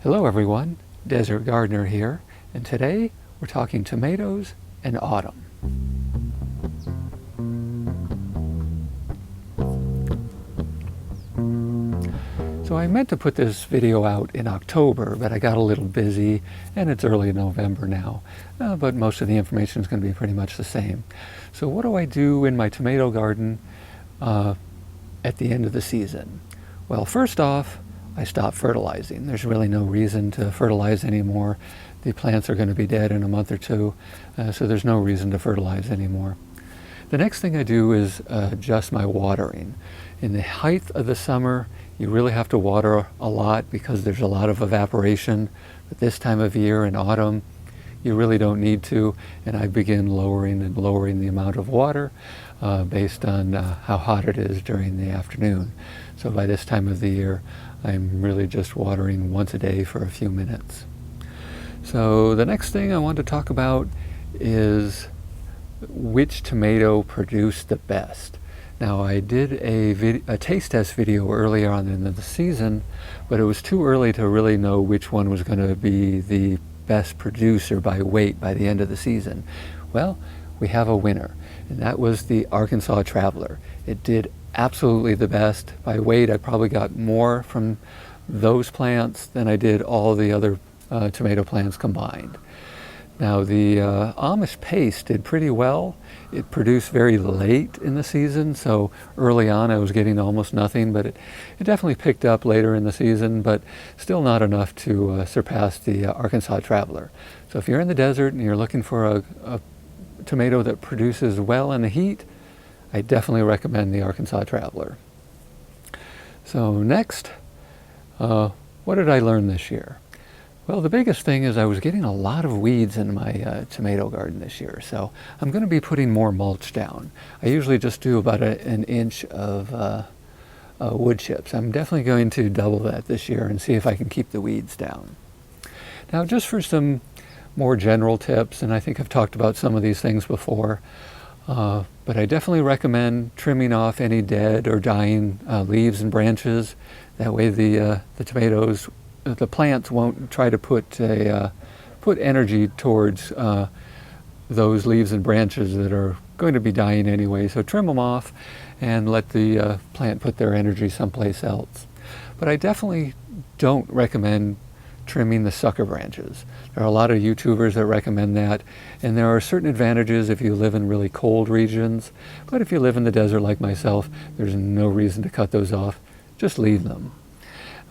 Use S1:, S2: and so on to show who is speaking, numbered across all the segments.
S1: Hello everyone, Desert Gardener here, and today we're talking tomatoes and autumn. So I meant to put this video out in October, but I got a little busy and it's early November now, but most of the information is going to be pretty much the same. So what do I do in my tomato garden at the end of the season? Well, first off, I stop fertilizing. There's really no reason to fertilize anymore. The plants are going to be dead in a month or two, so there's no reason to fertilize anymore. The next thing I do is adjust my watering. In the height of the summer, you really have to water a lot because there's a lot of evaporation. But this time of year in autumn, you really don't need to, and I begin lowering and lowering the amount of water based on how hot it is during the afternoon. So by this time of the year, I'm really just watering once a day for a few minutes. So the next thing I want to talk about is which tomato produced the best. Now I did a taste test video earlier on in the season, but it was too early to really know which one was going to be the best producer by weight by the end of the season. Well, we have a winner, and that was the Arkansas Traveler. It did absolutely the best. By weight, I probably got more from those plants than I did all the other tomato plants combined. Now the Amish Paste did pretty well. It produced very late in the season, so early on I was getting almost nothing, but it definitely picked up later in the season, but still not enough to surpass the Arkansas Traveler. So if you're in the desert and you're looking for a tomato that produces well in the heat, I definitely recommend the Arkansas Traveler. So next, what did I learn this year? Well, the biggest thing is I was getting a lot of weeds in my tomato garden this year, so I'm going to be putting more mulch down. I usually just do about an inch of wood chips. I'm definitely going to double that this year and see if I can keep the weeds down. Now, just for some more general tips, and I think I've talked about some of these things before, but I definitely recommend trimming off any dead or dying leaves and branches. That way the tomatoes, the plants won't try to put energy towards those leaves and branches that are going to be dying anyway. So trim them off and let the plant put their energy someplace else. But I definitely don't recommend trimming the sucker branches. There are a lot of YouTubers that recommend that, and there are certain advantages if you live in really cold regions, but if you live in the desert like myself, there's no reason to cut those off. Just leave them.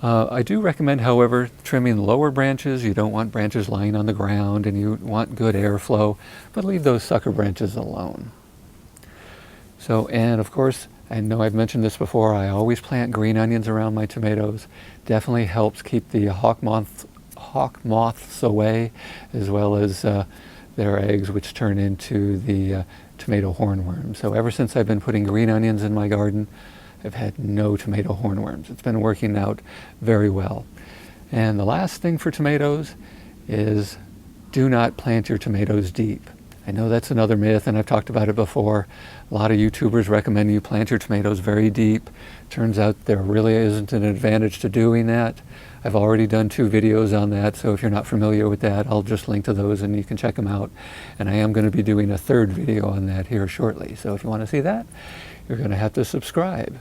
S1: I do recommend, however, trimming lower branches. You don't want branches lying on the ground, and you want good airflow, but leave those sucker branches alone. So, and of course, I know I've mentioned this before, I always plant green onions around my tomatoes. Definitely helps keep the hawk moths away, as well as their eggs, which turn into the tomato hornworms. So ever since I've been putting green onions in my garden, I've had no tomato hornworms. It's been working out very well. And the last thing for tomatoes is do not plant your tomatoes deep. I know that's another myth, and I've talked about it before. A lot of YouTubers recommend you plant your tomatoes very deep. Turns out there really isn't an advantage to doing that. I've already done 2 videos on that, so if you're not familiar with that, I'll just link to those and you can check them out. And I am going to be doing a 3rd video on that here shortly. So if you want to see that, you're going to have to subscribe.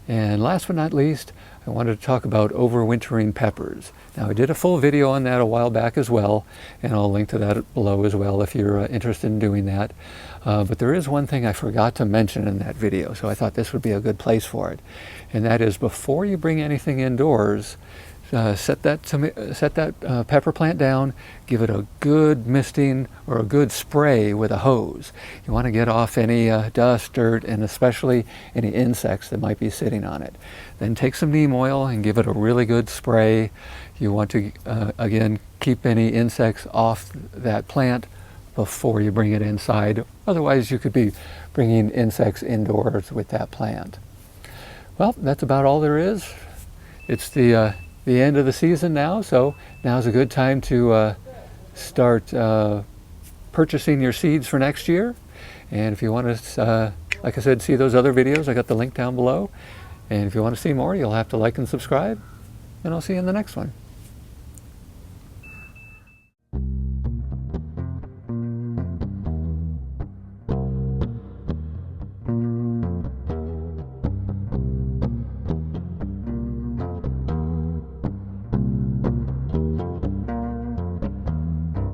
S1: And last but not least, I wanted to talk about overwintering peppers. Now, I did a full video on that a while back as well, and I'll link to that below as well if you're interested in doing that. But there is one thing I forgot to mention in that video, so I thought this would be a good place for it. And that is, before you bring anything indoors, set that pepper plant down, give it a good misting or a good spray with a hose. You want to get off any dust, dirt, and especially any insects that might be sitting on it. Then take some neem oil and give it a really good spray. You want to, again, keep any insects off that plant before you bring it inside. Otherwise, you could be bringing insects indoors with that plant. Well, that's about all there is. It's the end of the season now, so now's a good time to start purchasing your seeds for next year. And if you want to, like I said, see those other videos, I got the link down below. And if you want to see more, you'll have to like and subscribe. And I'll see you in the next one.